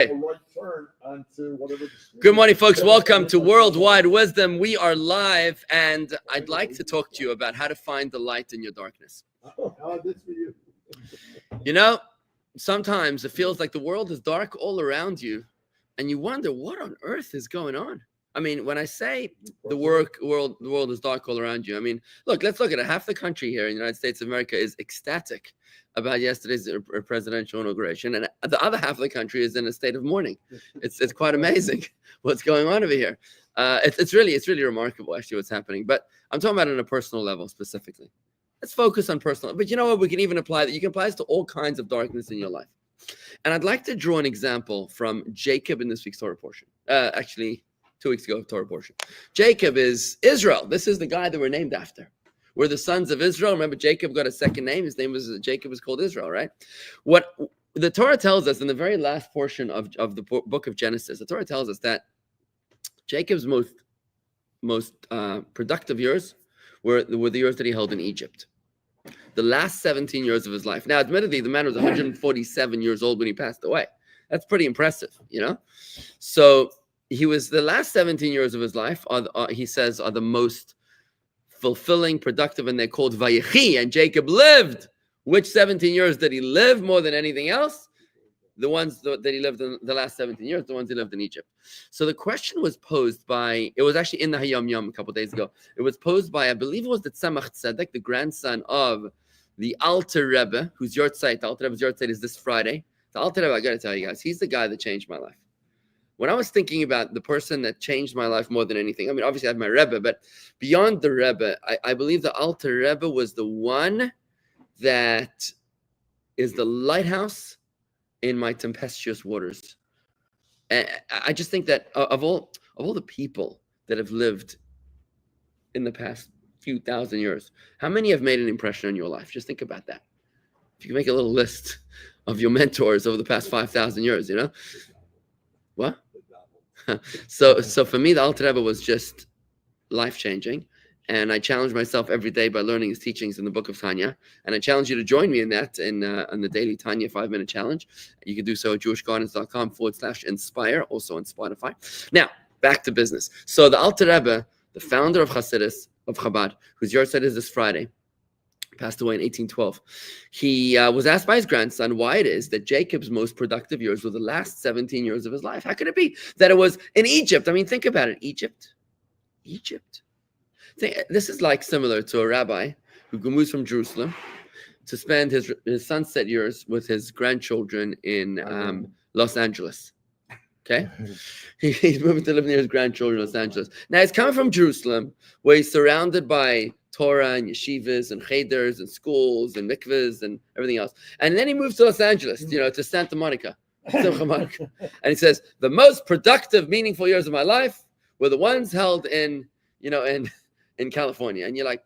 Good morning, folks. Welcome to Worldwide Wisdom. We are live, and I'd like to talk to you about how to find the light in your darkness. You know, sometimes it feels like the world is dark all around you, and you wonder what on earth is going on. I mean, when I say the world is dark all around you, I mean, let's look at it. Half the country here in the United States of America is ecstatic about yesterday's presidential inauguration, and the other half of the country is in a state of mourning. It's quite amazing what's going on over here. It's really remarkable, actually, what's happening. But I'm talking about it on a personal level specifically. Let's focus on personal. But you know what? We can even apply that. You can apply this to all kinds of darkness in your life. And I'd like to draw an example from Jacob in this week's Torah portion. Actually, 2 weeks ago, Torah portion. Jacob is Israel. This is the guy that we're named after. We're the sons of Israel. Remember, Jacob got a second name. His name was Jacob was called Israel, right? What the Torah tells us in the very last portion of the book of Genesis, the Torah tells us that Jacob's most productive years were the years that he held in Egypt. The last 17 years of his life. Now, admittedly, the man was 147 years old when he passed away. That's pretty impressive, you know? So he was the last 17 years of his life, he says, are the most fulfilling, productive, and they're called Vayechi, and Jacob lived. Which 17 years did he live more than anything else? The ones that he lived in the last 17 years, the ones he lived in Egypt. So the question was posed by, it was actually in the Hayom Yom a couple of days ago. It was posed by, I believe it was the Tzemach Tzedek, the grandson of the Alter Rebbe, whose Yortzeit, the Alter Rebbe's Yortzeit is this Friday. The Alter Rebbe, I got to tell you guys, he's the guy that changed my life. When I was thinking about the person that changed my life more than anything, I mean, obviously I had my Rebbe, but beyond the Rebbe, I believe the Alter Rebbe was the one that is the lighthouse in my tempestuous waters. And I just think that of all the people that have lived in the past few thousand years, how many have made an impression on your life? Just think about that. If you can make a little list of your mentors over the past 5,000 years, you know? What? So for me, the Alter Rebbe was just life-changing. And I challenge myself every day by learning his teachings in the book of Tanya. And I challenge you to join me in that on the daily Tanya 5-minute challenge. You can do so at jewishgardens.com/inspire, also on Spotify. Now, back to business. So the Alter Rebbe, the founder of Chassidus, of Chabad, whose Yortzeit is this Friday, passed away in 1812. He was asked by his grandson why it is that Jacob's most productive years were the last 17 years of his life. How could it be that it was in Egypt? I mean, think about it. Egypt. This is like similar to a rabbi who moves from Jerusalem to spend his sunset years with his grandchildren in Los Angeles. Okay? He's moving to live near his grandchildren in Los Angeles. Now, he's coming from Jerusalem, where he's surrounded by Torah and yeshivas and cheders and schools and mikvahs and everything else. And then he moves to Los Angeles, to Santa Monica. And he says, the most productive, meaningful years of my life were the ones held in California. And you're like,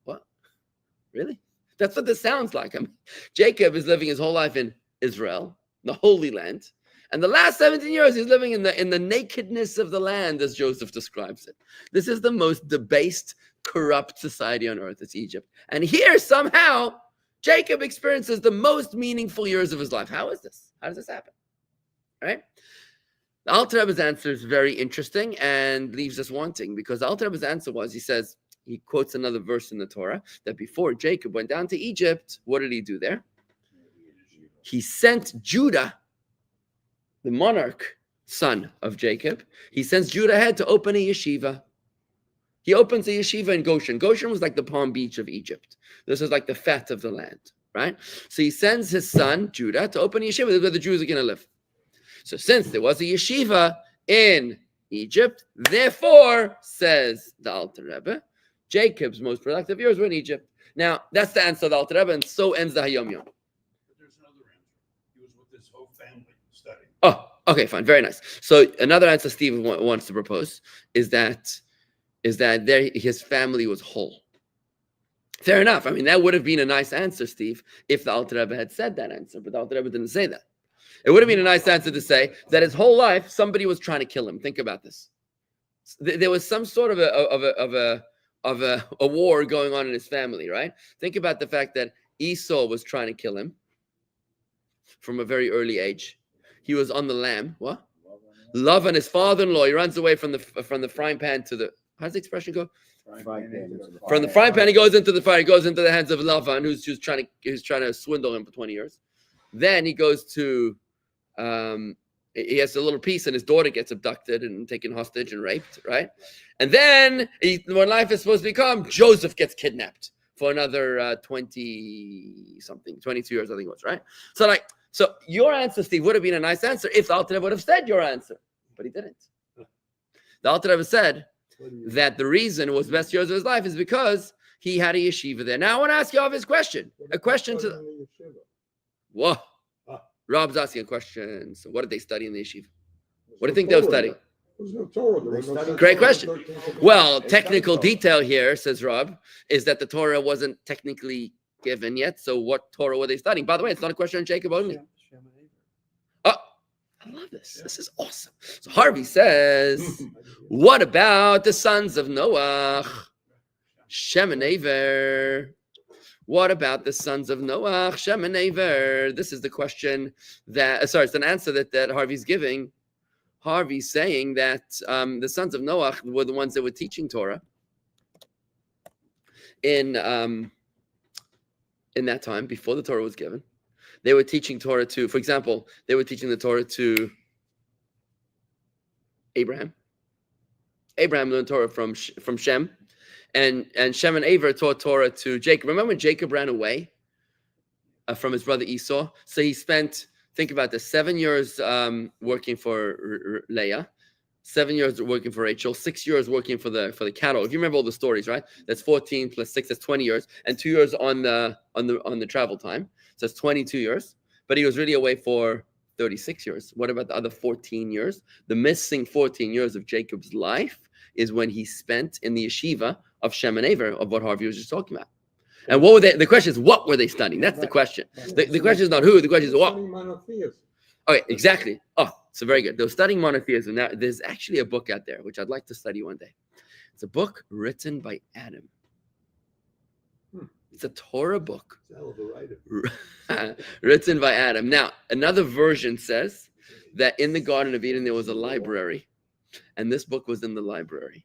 what? Really? That's what this sounds like. I mean, Jacob is living his whole life in Israel, the Holy Land. And the last 17 years, he's living in the nakedness of the land, as Joseph describes it. This is the most debased, corrupt society on earth. It's Egypt. And here, somehow, Jacob experiences the most meaningful years of his life. How is this? How does this happen? All right? The Alter Rebbe's answer is very interesting and leaves us wanting, because the Alter Rebbe's answer was, he quotes another verse in the Torah, that before Jacob went down to Egypt, what did he do there? He sent Judah, the monarch son of Jacob, he sends Judah ahead to open a yeshiva. He opens a yeshiva in Goshen. Goshen was like the Palm Beach of Egypt. This is like the fat of the land, right? So he sends his son, Judah, to open a yeshiva. This is where the Jews are going to live. So since there was a yeshiva in Egypt, therefore, says the Alter Rebbe, Jacob's most productive years were in Egypt. Now, that's the answer of the Alter Rebbe, and so ends the Hayom Yom. But there's another answer. He was with his whole family studying. Oh, okay, fine. Very nice. So another answer Steve wants to propose is that his family was whole. Fair enough. I mean, that would have been a nice answer, Steve, if the Alter Rebbe had said that answer, but the Alter Rebbe didn't say that. It would have been a nice answer to say that his whole life somebody was trying to kill him. Think about this. There was some sort of a war going on in his family, right? Think about the fact that Esau was trying to kill him from a very early age. he was on the lamb. What? Love and his father-in-law. He runs away from the frying pan to the. How's the expression go? From the frying pan, he goes into the fire. He goes into the hands of Lavan, who's trying to swindle him for 20 years. Then he goes to, he has a little piece, and his daughter gets abducted and taken hostage and raped, right? And then when life is supposed to become, Joseph gets kidnapped for another 22 years, I think it was, right? So your answer, Steve, would have been a nice answer if the Alter Rebbe would have said your answer, but he didn't. The Alter Rebbe said that the reason it was the best years of his life is because he had a yeshiva there. Now I want to ask you this question. A question to the... Whoa. Rob's asking a question. So what did they study in the yeshiva? What do you think they were studying? Great question. Well, technical detail here, says Rob, is that the Torah wasn't technically given yet. So what Torah were they studying? By the way, it's not a question on Jacob only. Oh, I love this. This is awesome. So Harvey says, what about the sons of Noah? Shem and Aver. What about the sons of Noah? Shem and Aver. This is the question that, it's an answer that Harvey's giving. Harvey's saying that the sons of Noah were the ones that were teaching Torah in that time, before the Torah was given. They were teaching Torah to, for example, they were teaching the Torah to Abraham. Abraham learned Torah from Shem. And Shem and Aver taught Torah to Jacob. Remember when Jacob ran away from his brother Esau? So he spent, think about this, 7 years working for Leah, 7 years working for Rachel, 6 years working for the cattle. If you remember all the stories, right? That's 14 plus 6, that's 20 years, and 2 years on the travel time. So it's 22 years. But he was really away for 36 years. What about the other 14 years? The missing 14 years of Jacob's life is when he spent in the yeshiva of Shem and Aver, of what Harvey was just talking about. And what were they? The question is, what were they studying? That's the question. The question is not who. The question is what. Okay, exactly. Oh, so very good. They were studying monotheism. Now, there's actually a book out there which I'd like to study one day. It's a book written by Adam. It's a Torah book written by Adam. Now, another version says that in the Garden of Eden there was a library, and this book was in the library.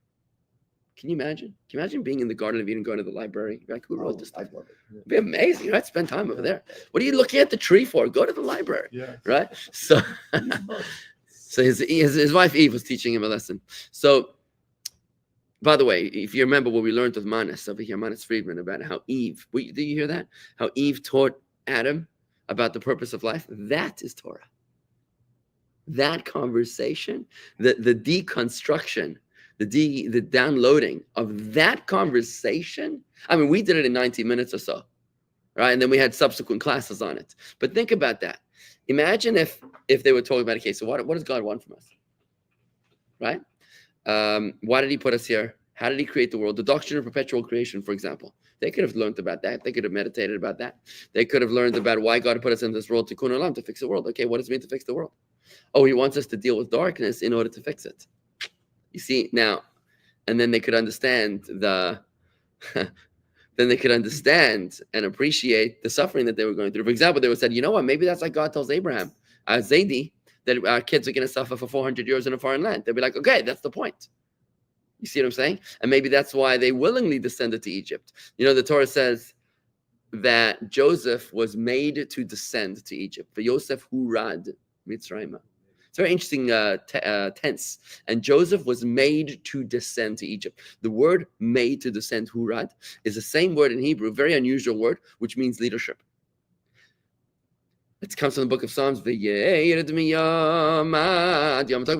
Can you imagine? Can you imagine being in the Garden of Eden, going to the librry? Like, who wrote this stuff? It'd be amazing, right? Spend time over there. What are you looking at the tree for? Go to the library, right? So, his wife Eve was teaching him a lesson. So, by the way, if you remember what we learned with Manas over here, Manas Friedman, about how Eve, did you hear that? How Eve taught Adam about the purpose of life? That is Torah. That conversation, the deconstruction, the downloading of that conversation. I mean, we did it in 90 minutes or so, right? And then we had subsequent classes on it. But think about that. Imagine if they were talking about, okay, so what does God want from us, right? Why did he put us here? How did he create the world? The doctrine of perpetual creation, for example. They could have learned about that. They could have meditated about that. They could have learned about why God put us in this world, tikkun olam, to fix the world. Okay, what does it mean to fix the world? Oh, he wants us to deal with darkness in order to fix it. You see, now, and then they could understand then they could understand and appreciate the suffering that they were going through. For example, they would say, you know what, maybe that's like God tells Abraham, Zaidi, that our kids are going to suffer for 400 years in a foreign land. They'll be like, okay, that's the point. You see what I'm saying? And maybe that's why they willingly descended to Egypt. You know, the Torah says that Joseph was made to descend to Egypt. For Yosef hurad Mitzrayim. It's a very interesting tense. And Joseph was made to descend to Egypt. The word made to descend, hurad, is the same word in Hebrew, very unusual word, which means leadership. It comes from the book of Psalms. I'm talking about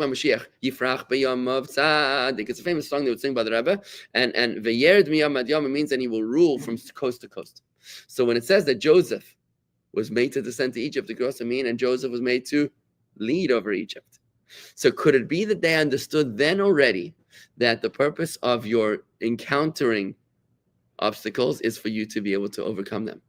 Mashiach. Yifrach b'yom of tzaddik. It's a famous song they would sing by the Rebbe. And v'yered miyam ad yom, it means that he will rule from coast to coast. So when it says that Joseph was made to descend to Egypt, it could also mean, and Joseph was made to lead over Egypt. So could it be that they understood then already that the purpose of your encountering obstacles is for you to be able to overcome them?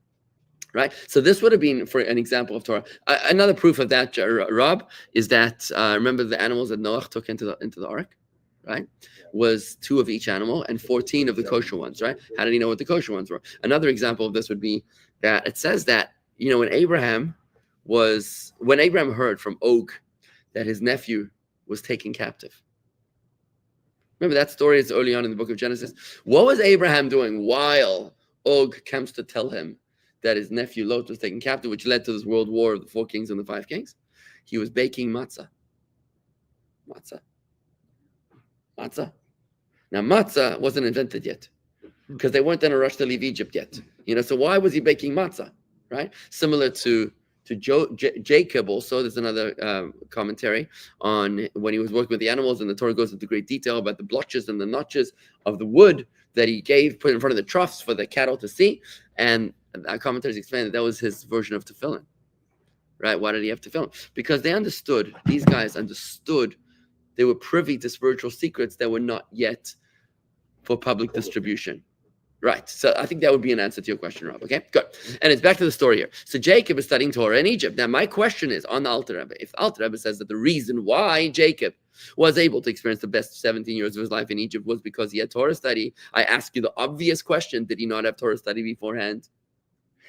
Right? So this would have been, for an example of Torah. Another proof of that, Rob, is that, remember the animals that Noah took into the ark, right? Was 2 of each animal and 14 of the kosher ones, right? How did he know what the kosher ones were? Another example of this would be that it says that, you know, when Abraham was when Abraham heard from Og that his nephew was taken captive. Remember that story is early on in the book of Genesis. What was Abraham doing while Og comes to tell him that his nephew Lot was taken captive, which led to this world war of the 4 kings and the 5 kings? He was baking matzah. Matzah. Now, matzah wasn't invented yet because they weren't in a rush to leave Egypt yet. So why was he baking matzah, right? Similar to Jacob also. There's another commentary on when he was working with the animals, and the Torah goes into great detail about the blotches and the notches of the wood that he put in front of the troughs for the cattle to see. And our commentaries explain that was his version of tefillin, right? Why did he have tefillin? Because these guys understood, they were privy to spiritual secrets that were not yet for public distribution. Right. So I think that would be an answer to your question, Rob. Okay, good. And it's back to the story here. So Jacob is studying Torah in Egypt. Now, my question is on the Alter Rebbe. If the Alter Rebbe says that the reason why Jacob was able to experience the best 17 years of his life in Egypt was because he had Torah study, I ask you the obvious question: did he not have Torah study beforehand?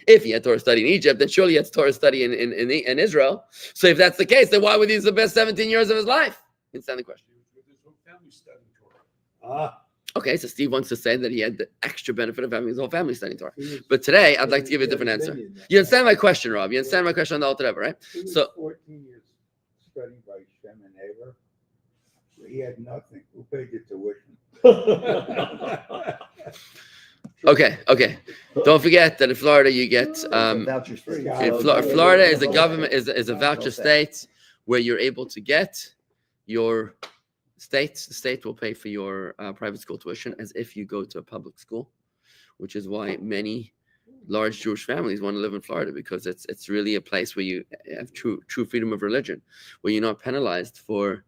If he had Torah study in Egypt, then surely he had Torah study in Israel. So if that's the case, then why would he use the best 17 years of his life? Understand the question? With his whole family studying Torah. Okay, so Steve wants to say that he had the extra benefit of having his whole family studying Torah. But today, I'd like to give you a different answer. You understand my question, Rob? You understand my question on the Alter Rebbe, right? He was So 14 years studying by Shem and Eber. He had nothing. Who paid the tuition? Okay. Don't forget that in Florida you get vouchers for Florida is a government is a voucher state where you're able to get your the state will pay for your private school tuition as if you go to a public school, which is why many large Jewish families want to live in Florida, because it's really a place where you have true freedom of religion, where you're not penalized for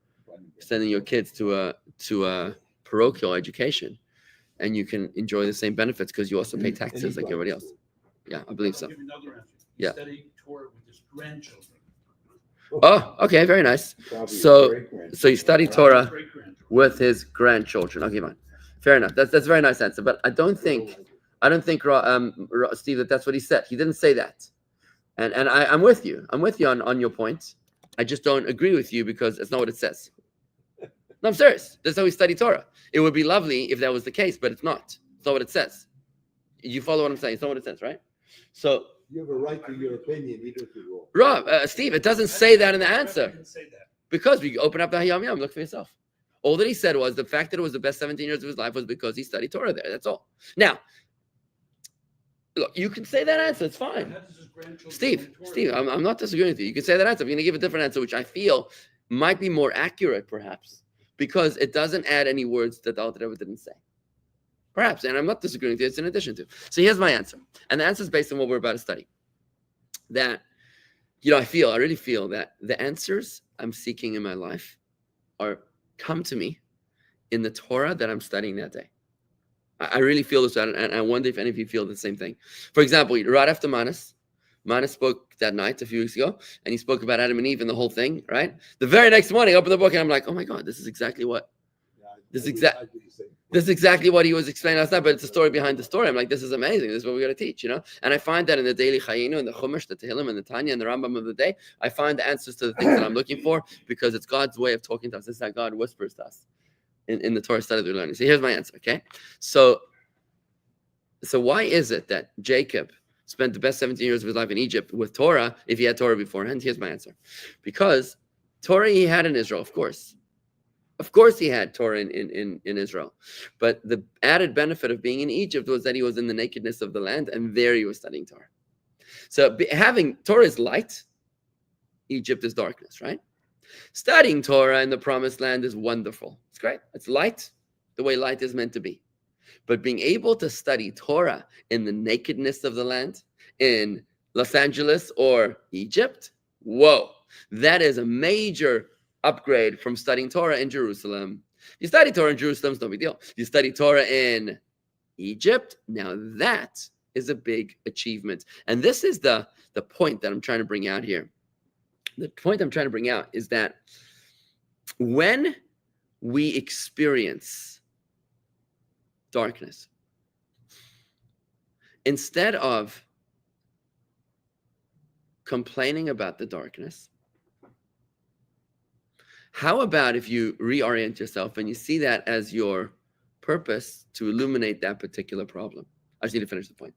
sending your kids to a parochial education, and you can enjoy the same benefits because you also pay taxes like everybody else. Yeah, I believe so. I'll give you another answer. Yeah. Studying Torah with his grandchildren. Oh, okay, very nice. So you study Torah with his grandchildren. Okay, fine, fair enough. That's a very nice answer. But I don't think Steve, that's what he said. He didn't say that, and I'm with you. I'm with you on your point. I just don't agree with you because it's not what it says. No, I'm serious. That's how we study Torah. It would be lovely if that was the case, but it's not. It's not what it says. You follow what I'm saying? It's not what it says, right? So you have a right to your opinion, even if you're wrong. Rob, Steve, it doesn't say that in the answer. Didn't say that. Because we open up the Hayam Yam, look for yourself. All that he said was the fact that it was the best 17 years of his life was because he studied Torah there. That's all. Now, look, you can say that answer. It's fine. That is his grandchildren Steve, in Torah. I'm not disagreeing with you. You can say that answer. I'm going to give a different answer, which I feel might be more accurate, perhaps, because it doesn't add any words that the Alter Rebbe didn't say. Perhaps, and I'm not disagreeing with you. It's in addition to. So here's my answer. And the answer is based on what we're about to study. That, I really feel that the answers I'm seeking in my life come to me in the Torah that I'm studying that day. I really feel this, and I wonder if any of you feel the same thing. For example, right after Manas spoke that night a few weeks ago, and he spoke about Adam and Eve and the whole thing, right? The very next morning, I opened the book, and I'm like, oh my God, this is exactly what he was explaining last night, but it's a story behind the story. I'm like, this is amazing. This is what we got to teach, And I find that in the daily Chayinu, and the Chumash, the Tehillim, and the Tanya, and the Rambam of the day, I find the answers to the things that I'm looking for because it's God's way of talking to us. It's how God whispers to us in the Torah study that we're learning. So here's my answer, okay? So why is it that Jacob spent the best 17 years of his life in Egypt with Torah if he had Torah beforehand? Here's my answer. Because Torah he had in Israel, of course. Of course he had Torah in Israel. But the added benefit of being in Egypt was that he was in the nakedness of the land, and there he was studying Torah. So having Torah is light, Egypt is darkness, right? Studying Torah in the promised land is wonderful. It's great. It's light, the way light is meant to be. But being able to study Torah in the nakedness of the land, in Los Angeles or Egypt, whoa, that is a major upgrade from studying Torah in Jerusalem. You study Torah in Jerusalem, it's no big deal. You study Torah in Egypt, now that is a big achievement. And this is the point that I'm trying to bring out here. The point I'm trying to bring out is that when we experience darkness, instead of complaining about the darkness, how about if you reorient yourself and you see that as your purpose to illuminate that particular problem? I just need to finish the point.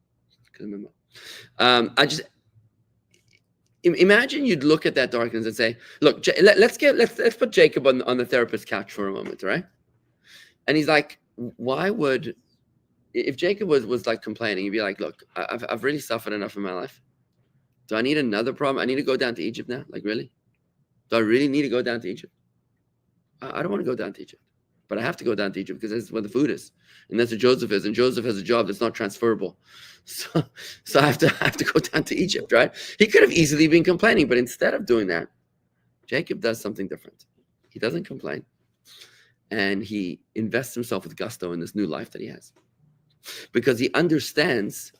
Imagine you'd look at that darkness and say, look, let's put Jacob on the therapist's couch for a moment, right? And he's like, why would, if Jacob was like complaining, he'd be like, look, I've really suffered enough in my life. Do I need another problem? I need to go down to Egypt now? Like, really? Do I really need to go down to Egypt? I don't want to go down to Egypt, but I have to go down to Egypt because that's where the food is, and that's where Joseph is, and Joseph has a job that's not transferable, so I have to go down to Egypt, right? He could have easily been complaining, but instead of doing that, Jacob does something different. He doesn't complain, and he invests himself with gusto in this new life that he has, because he understands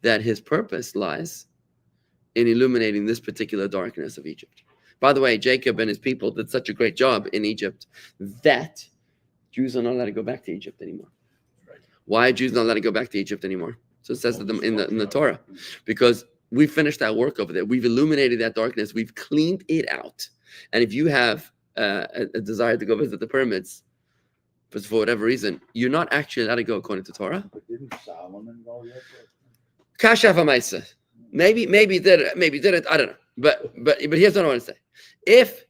that his purpose lies in illuminating this particular darkness of Egypt. By the way, Jacob and his people did such a great job in Egypt that Jews are not allowed to go back to Egypt anymore. Right. Why are Jews not allowed to go back to Egypt anymore? So it says to them in the Torah, because we finished that work over there. We've illuminated that darkness. We've cleaned it out. And if you have a desire to go visit the pyramids, but for whatever reason, you're not actually allowed to go according to Torah. But didn't Solomon go there? Kashav Amaisa. Maybe did it. I don't know. But here's what I want to say. If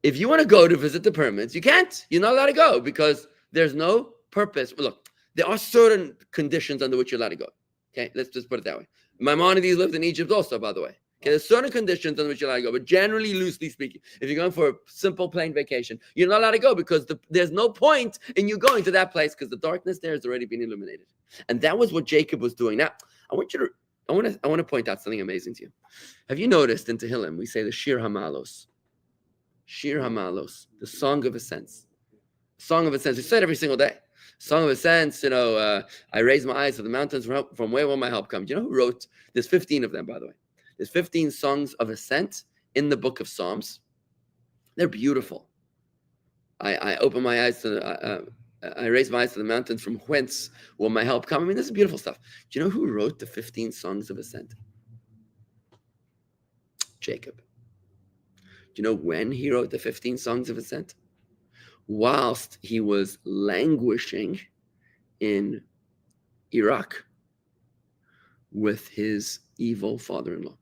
you want to go to visit the pyramids, you can't. You're not allowed to go because there's no purpose. Look, there are certain conditions under which you're allowed to go. Okay, let's just put it that way. Maimonides lived in Egypt also, by the way. Okay, there's certain conditions under which you're allowed to go, but generally, loosely speaking, if you're going for a simple, plain vacation, you're not allowed to go because there's no point in you going to that place because the darkness there has already been illuminated. And that was what Jacob was doing. Now, I want to point out something amazing to you. Have you noticed in Tehillim we say the Shir Hamalos? Shir Hamalos, the Song of Ascents. Song of Ascents. We say it every single day. Song of Ascents. I raise my eyes to the mountains from where will my help come? Do you know who wrote? There's 15 of them, by the way. There's 15 songs of ascent in the book of Psalms. They're beautiful. I open my eyes to. I raise my eyes to the mountains from whence will my help come. I mean, this is beautiful stuff. Do you know who wrote the 15 songs of ascent? Jacob. Do you know when he wrote the 15 songs of ascent? Whilst he was languishing in Iraq with his evil father-in-law.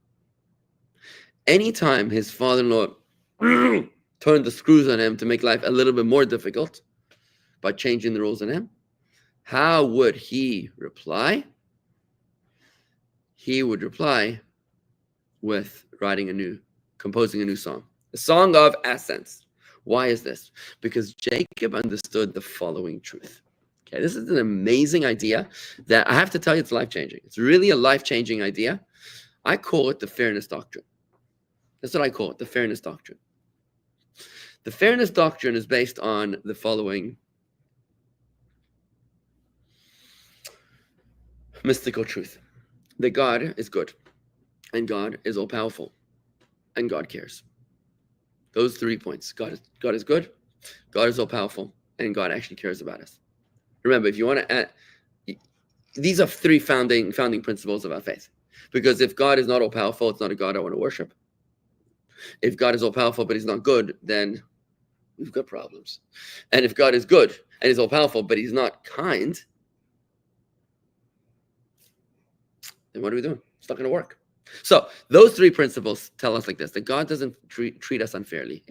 Anytime his father-in-law turned the screws on him to make life a little bit more difficult by changing the rules on him, how would he reply? He would reply with composing a new song, a song of ascents. Why is this? Because Jacob understood the following truth. Okay, this is an amazing idea that I have to tell you, it's life-changing. It's really a life-changing idea. I call it the fairness doctrine. That's what I call it, the fairness doctrine. The fairness doctrine is based on the following mystical truth: that God is good, and God is all-powerful, and God cares. Those 3 points. God is good, God is all-powerful, and God actually cares about us. Remember, if you want to add, these are 3 founding principles of our faith. Because if God is not all-powerful, it's not a God I want to worship. If God is all-powerful but he's not good, then we've got problems. And if God is good and he's all-powerful but he's not kind, then what are we doing? It's not going to work. So those 3 principles tell us like this: that God doesn't treat us unfairly.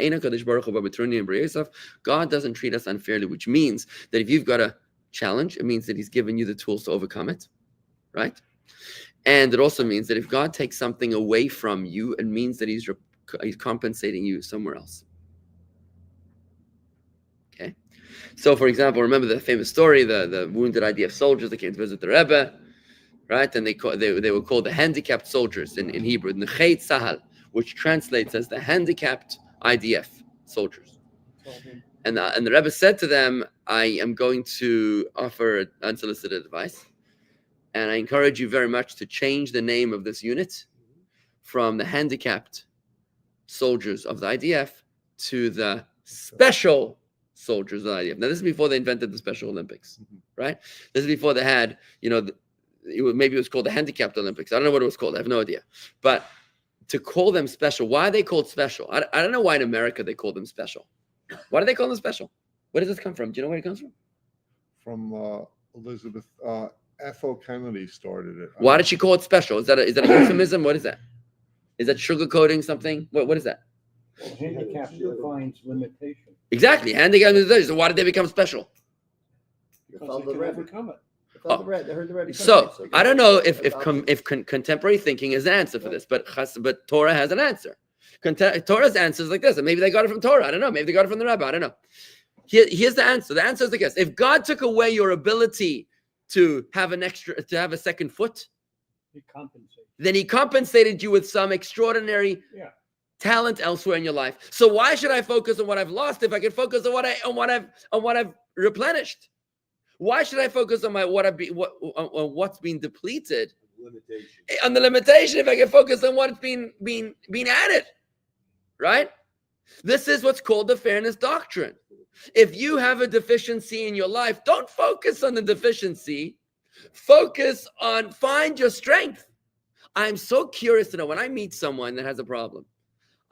God doesn't treat us unfairly, which means that if you've got a challenge, it means that he's given you the tools to overcome it, right? And it also means that if God takes something away from you, it means that he's compensating you somewhere else. Okay? So, for example, remember the famous story, the wounded IDF soldiers that came to visit the Rebbe, right? And they were called the handicapped soldiers in Hebrew, Nechei Tzahal, which translates as the handicapped IDF soldiers. And the Rebbe said to them, I am going to offer unsolicited advice, and I encourage you very much to change the name of this unit from the handicapped soldiers of the IDF to the special soldiers of the IDF. Now, this is before they invented the Special Olympics, right? This is before they had, maybe it was called the Handicapped Olympics. I don't know what it was called. I have no idea. But to call them special. Why are they called special? I don't know why in America they call them special. Why do they call them special? Where does this come from? Do you know where it comes from? From Elizabeth F.O. Kennedy started it. Why did she call it special? Is that a euphemism? What is that? Is that sugarcoating something? What is that? Well, handicap defines limitation. Exactly. Handicap is so why did they become special? Because they can overcome it. So I don't know if contemporary thinking is the answer for this, but Torah has an answer. Torah's answer is like this, and maybe they got it from Torah. I don't know. Maybe they got it from the rabbi. I don't know. Here's the answer. The answer is like this: if God took away your ability to have a second foot, then He compensated you with some extraordinary talent elsewhere in your life. So why should I focus on what I've lost if I can focus on what I've replenished? Why should I focus on what's been depleted? On the limitation, if I can focus on what's been added, right? This is what's called the fairness doctrine. If you have a deficiency in your life, don't focus on the deficiency. Find your strength. I'm so curious to know when I meet someone that has a problem.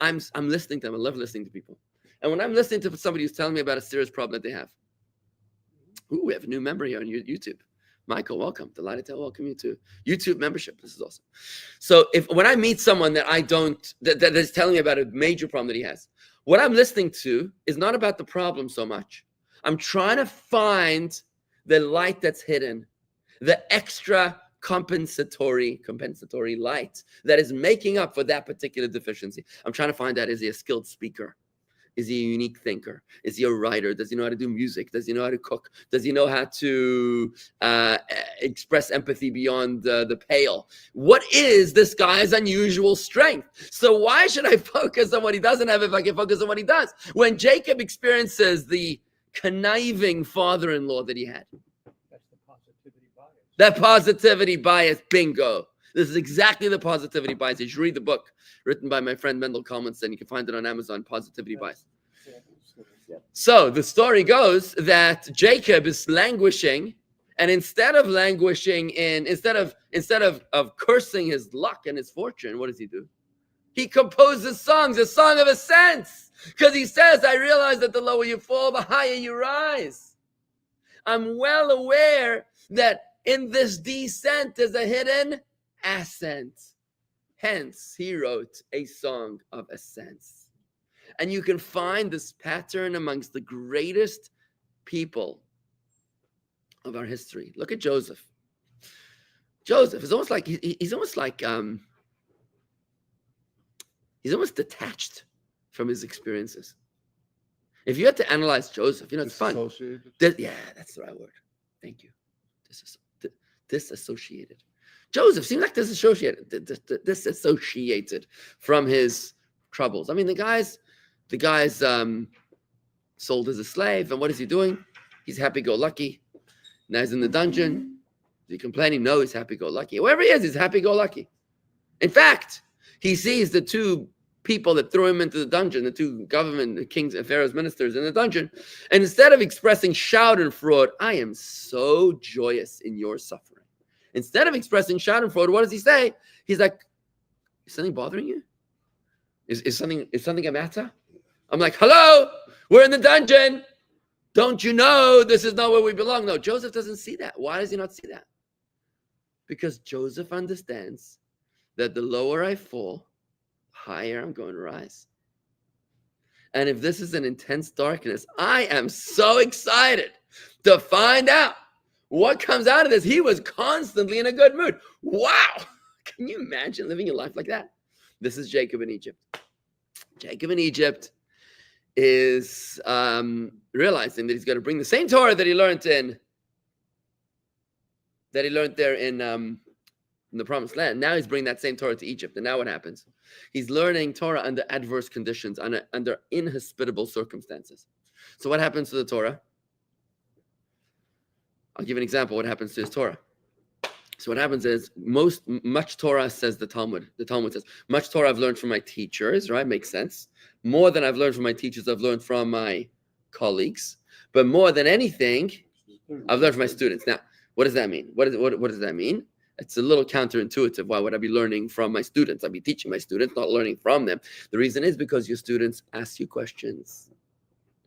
I'm listening to them. I love listening to people. And when I'm listening to somebody who's telling me about a serious problem that they have. Ooh, we have a new member here on YouTube. Michael, welcome. Delighted to welcome you to YouTube membership. This is awesome. So when I meet someone that that is telling me about a major problem that he has, what I'm listening to is not about the problem so much. I'm trying to find the light that's hidden, the extra compensatory light that is making up for that particular deficiency. I'm trying to find out, is he a skilled speaker? Is he a unique thinker? Is he a writer? Does he know how to do music? Does he know how to cook? Does he know how to express empathy beyond the pale? What is this guy's unusual strength? So why should I focus on what he doesn't have if I can focus on what he does? When Jacob experiences the conniving father-in-law that he had. That's the positivity bias. That positivity bias, bingo. This is exactly the positivity bias. You should read the book written by my friend Mendel Kalmanson. You can find it on Amazon, Positivity Bias. So the story goes that Jacob is languishing, and instead of cursing his luck and his fortune, what does he do? He composes songs, a song of ascents, because he says, I realize that the lower you fall, the higher you rise. I'm well aware that in this descent is a hidden ascent. Hence, he wrote a song of ascents. And you can find this pattern amongst the greatest people of our history. Look at Joseph. Joseph is almost like he's almost detached from his experiences. If you had to analyze Joseph, it's fun. Yeah, that's the right word. Thank you. Disassociated. Joseph seems like disassociated from his troubles. I mean, the guy's sold as a slave, and what is he doing? He's happy-go-lucky. Now he's in the dungeon. Is he complaining? No, he's happy-go-lucky. Wherever he is, he's happy-go-lucky. In fact, he sees the two people that threw him into the dungeon, the two the king's and Pharaoh's ministers in the dungeon, and instead of expressing schadenfreude, I am so joyous in your suffering. Instead of expressing schadenfreude, what does he say? He's like, is something bothering you? Is something a matter? I'm like, hello, we're in the dungeon. Don't you know this is not where we belong? No, Joseph doesn't see that. Why does he not see that? Because Joseph understands that the lower I fall, higher I'm going to rise. And if this is an intense darkness, I am so excited to find out what comes out of this. He was constantly in a good mood. Wow. Can you imagine living your life like that? This is Jacob in Egypt. Jacob in Egypt is realizing that he's going to bring the same Torah that he learned there in the Promised Land. Now he's bringing that same Torah to Egypt. And now what happens? He's learning Torah under adverse conditions, under inhospitable circumstances. So what happens to the Torah? I'll give an example of what happens to his Torah. So what happens is much Torah, says the Talmud. The Talmud says, much Torah I've learned from my teachers, right? Makes sense. More than I've learned from my teachers, I've learned from my colleagues. But more than anything, I've learned from my students. Now, what does that mean? What does that mean? It's a little counterintuitive. Why would I be learning from my students? I'd be teaching my students, not learning from them. The reason is because your students ask you questions.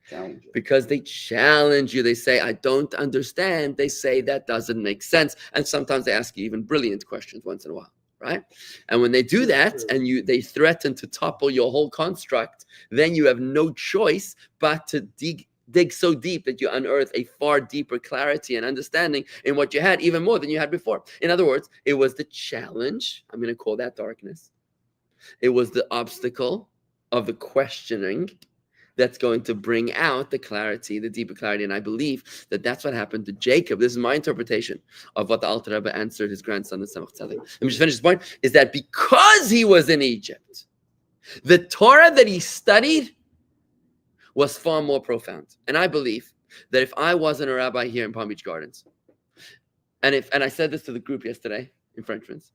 Challenge it. Because they challenge you. They say, I don't understand. They say that doesn't make sense. And sometimes they ask you even brilliant questions once in a while, right? And when they do that and they threaten to topple your whole construct, then you have no choice but to dig so deep that you unearth a far deeper clarity and understanding in what you had, even more than you had before. In other words, it was the challenge. I'm going to call that darkness. It was the obstacle of the questioning that's going to bring out the clarity, the deeper clarity. And I believe that that's what happened to Jacob. This is my interpretation of what the Alter Rebbe answered his grandson, the Tzemach Tzedek. Let me just finish this point, is that because he was in Egypt, the Torah that he studied was far more profound. And I believe that if I wasn't a rabbi here in Palm Beach Gardens, and I said this to the group yesterday in French Prince,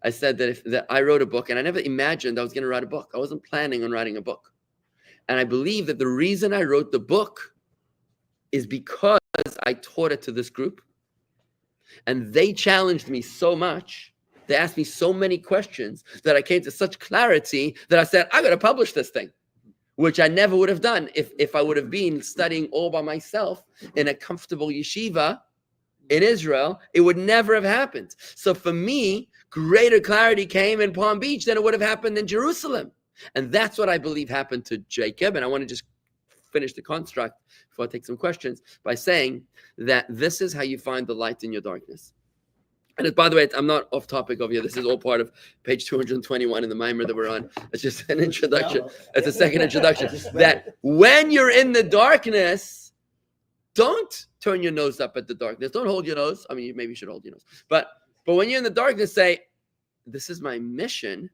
I said that I wrote a book, and I never imagined I was going to write a book. I wasn't planning on writing a book. And I believe that the reason I wrote the book is because I taught it to this group. And they challenged me so much. They asked me so many questions that I came to such clarity that I said, I got to publish this thing, which I never would have done if I would have been studying all by myself in a comfortable yeshiva in Israel. It would never have happened. So for me, greater clarity came in Palm Beach than it would have happened in Jerusalem. And that's what I believe happened to Jacob. And I want to just finish the construct before I take some questions by saying that this is how you find the light in your darkness. And by the way, I'm not off topic over here. This is all part of page 221 in the mimer that we're on. It's just an introduction. It's a second introduction. That when you're in the darkness, don't turn your nose up at the darkness. Don't hold your nose. I mean, you maybe should hold your nose. But when you're in the darkness, say, this is my mission.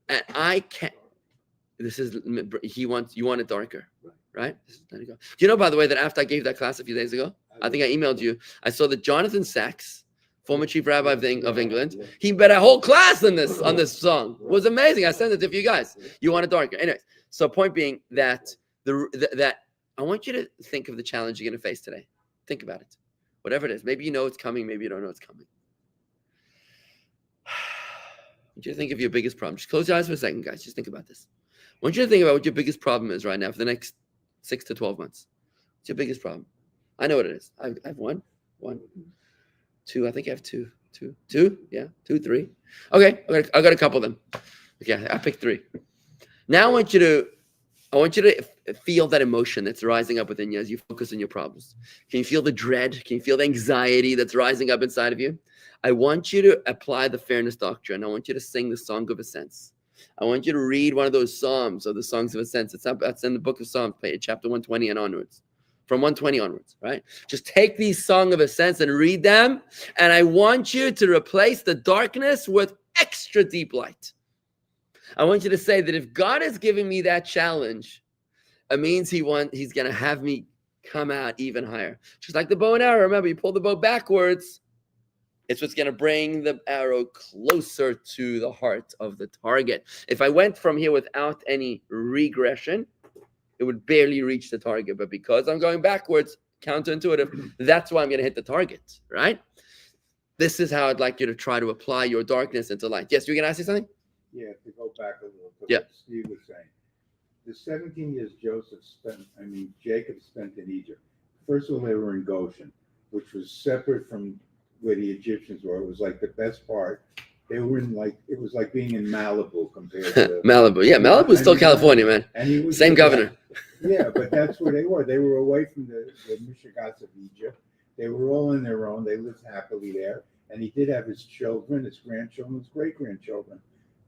And I can't. You want it darker, right? Do you know, by the way, that after I gave that class a few days ago, I think I emailed you. I saw that Jonathan Sachs, former chief rabbi of England, he bet a whole class on this song. It was amazing. I sent it to a few guys. You want it darker, anyway. So, point being that that I want you to think of the challenge you're going to face today. Think about it, whatever it is. Maybe you know it's coming. Maybe you don't know it's coming. I want you to think of your biggest problem. Just close your eyes for a second, guys. Just think about this. I want you to think about what your biggest problem is right now for the next 6 to 12 months. What's your biggest problem? I know what it is. I have one, two. I think I have two. Yeah, 2, 3. Okay, I got a couple of them. Okay, I picked 3. Now I want you to feel that emotion that's rising up within you as you focus on your problems. Can you feel the dread? Can you feel the anxiety that's rising up inside of you? I want you to apply the fairness doctrine. I want you to sing the Song of Ascents. I want you to read one of those Psalms or the Songs of Ascents. It's in the book of Psalms, chapter 120 and onwards. From 120 onwards, right? Just take these Song of Ascents and read them. And I want you to replace the darkness with extra deep light. I want you to say that if God is giving me that challenge, it means he's going to have me come out even higher. Just like the bow and arrow. Remember, you pull the bow backwards. It's what's going to bring the arrow closer to the heart of the target. If I went from here without any regression, it would barely reach the target. But because I'm going backwards, counterintuitive, that's why I'm going to hit the target, right? This is how I'd like you to try to apply your darkness into light. Yes, you're going to ask me something? Yeah, to go back a little to Yeah. what Steve was saying. The 17 years Jacob spent in Egypt. First of all, they were in Goshen, which was separate from where the Egyptians were. It was like the best part. They were in it was like being in Malibu compared to Malibu. Yeah, Malibu is still California, man. And he was Same governor. Yeah, but that's where they were. They were away from the Michigas of Egypt. They were all on their own. They lived happily there. And he did have his children, his grandchildren, his great-grandchildren,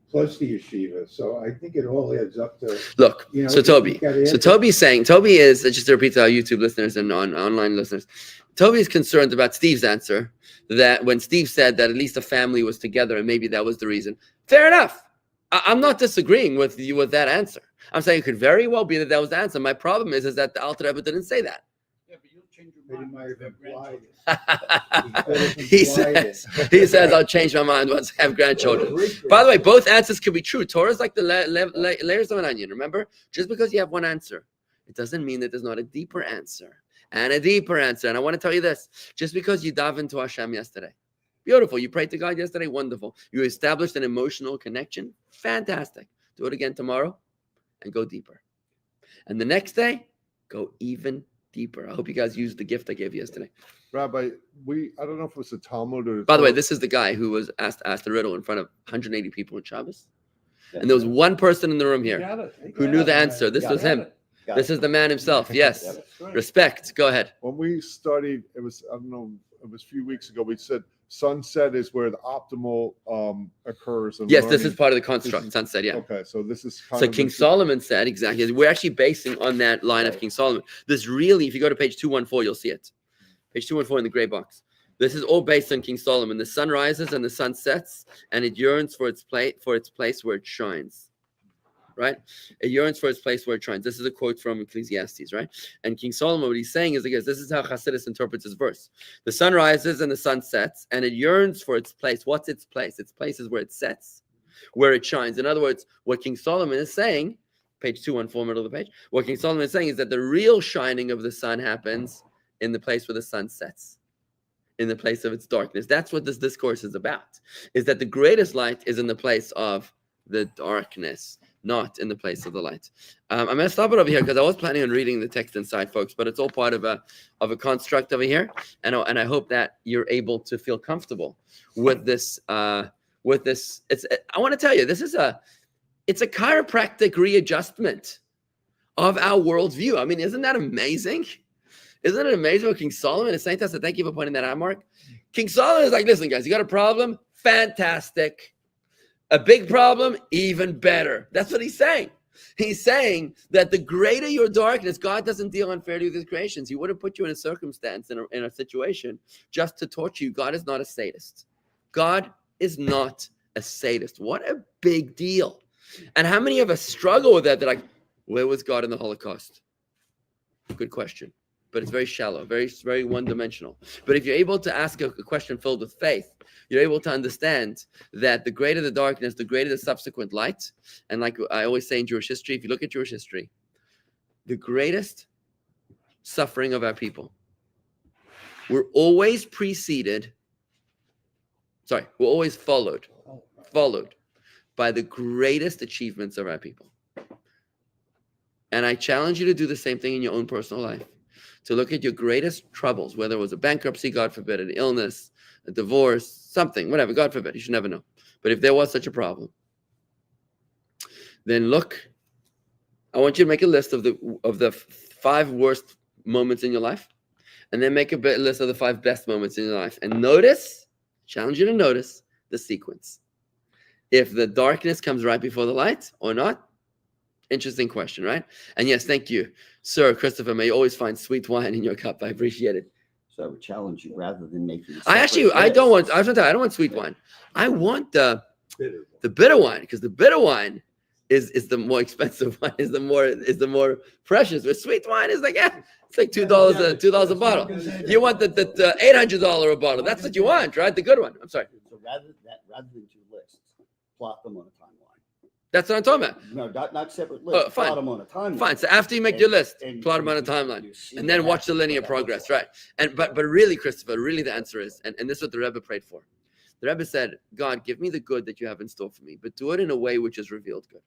plus the yeshiva. So I think it all adds up to... Look, So Toby is, just to repeat to our YouTube listeners and online listeners, Toby is concerned about Steve's answer, that when Steve said that at least the family was together and maybe that was the reason. Fair enough. I'm not disagreeing with you with that answer. I'm saying it could very well be that was the answer. My problem is that the Alter Rebbe didn't say that. Yeah, but you'll change your But he mind. might have if you have implied grandchildren. it. he says, I'll change my mind once I have grandchildren. By the way, both answers could be true. Torah is like the layers of an onion. Remember, just because you have one answer, it doesn't mean that there's not a deeper answer and a deeper answer. And I want to tell you this: just because you davened to Hashem yesterday, Beautiful. You prayed to God yesterday. Wonderful. You established an emotional connection. Fantastic. Do it again tomorrow and go deeper. And the next day, go even deeper. I hope you guys used the gift I gave you yesterday. Rabbi, I don't know if it was the Talmud or. By the way, this is the guy who was asked a riddle in front of 180 people in Shabbos. And there was one person in the room here who knew the answer. This was him. This is the man himself. Yes. Respect. Go ahead. When we studied, it was, I don't know, it was a few weeks ago, we said sunset is where the optimal occurs. In Yes, this learning. is part of the construct, sunset, yeah. Okay, so this is So King Solomon said, exactly, we're actually basing on that line of King Solomon. This really, if you go to page 214, you'll see it. Page 214 in the gray box. This is all based on King Solomon. The sun rises and the sun sets, and it yearns for its place where it shines. Right? It yearns for its place where it shines. This is a quote from Ecclesiastes, right? And King Solomon, what he's saying is, this is how Chassidus interprets his verse. The sun rises and the sun sets, and it yearns for its place. What's its place? Its place is where it sets, where it shines. In other words, what King Solomon is saying, page 214, middle of the page, what King Solomon is saying is that the real shining of the sun happens in the place where the sun sets, in the place of its darkness. That's what this discourse is about, is that the greatest light is in the place of the darkness, not in the place of the light. I'm going to stop it over here because I was planning on reading the text inside, folks, but it's all part of a construct over here, and I hope that you're able to feel comfortable with this. I want to tell you, it's a chiropractic readjustment of our worldview. I mean, isn't that amazing? Isn't it amazing what King Solomon is saying to us? Thank you for pointing that out, Mark. King Solomon is like, listen, guys, you got a problem? Fantastic. A big problem? Even better. That's what he's saying. He's saying that the greater your darkness, God doesn't deal unfairly with his creations. He wouldn't put you in a circumstance, in a situation, just to torture you. God is not a sadist. God is not a sadist. What a big deal. And how many of us struggle with that? They're like, where was God in the Holocaust? Good question. But it's very shallow, very, very one-dimensional. But if you're able to ask a question filled with faith, you're able to understand that the greater the darkness, the greater the subsequent light. And like I always say in Jewish history, if you look at Jewish history, the greatest suffering of our people were always followed by the greatest achievements of our people. And I challenge you to do the same thing in your own personal life. To look at your greatest troubles, whether it was a bankruptcy, God forbid, an illness, a divorce, something, whatever, God forbid, you should never know. But if there was such a problem, then look, I want you to make a list of the 5 worst moments in your life, and then make a list of the 5 best moments in your life. And challenge you to notice the sequence. If the darkness comes right before the light or not. Interesting question, right? And yes, thank you, Sir Christopher. May you always find sweet wine in your cup. I appreciate it. So I would challenge you rather than making. I don't want sweet wine. I want the bitter wine, because the bitter wine is the more expensive wine, is the more precious. But sweet wine is like, it's like $2 a bottle. You want the $800 a bottle. That's what you want, right? The good one. I'm sorry. So rather than 2 lists, plot them on a timeline. That's what I'm talking about. No, not separate lists. Fine. Plot them on a timeline. Fine. So after you make your list, plot them on a timeline, and then watch the linear progress, right? And but really, Christopher, really the answer is, and this is what the Rebbe prayed for. The Rebbe said, God, give me the good that you have in store for me, but do it in a way which is revealed good.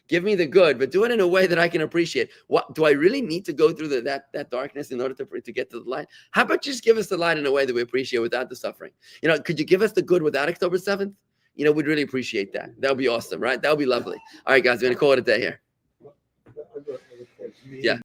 Give me the good, but do it in a way that I can appreciate. What do I really need to go through that darkness in order to get to the light? How about just give us the light in a way that we appreciate without the suffering? Could you give us the good without October 7th? We'd really appreciate that. That would be awesome, right? That would be lovely. All right, guys, we're going to call it a day here. Yeah.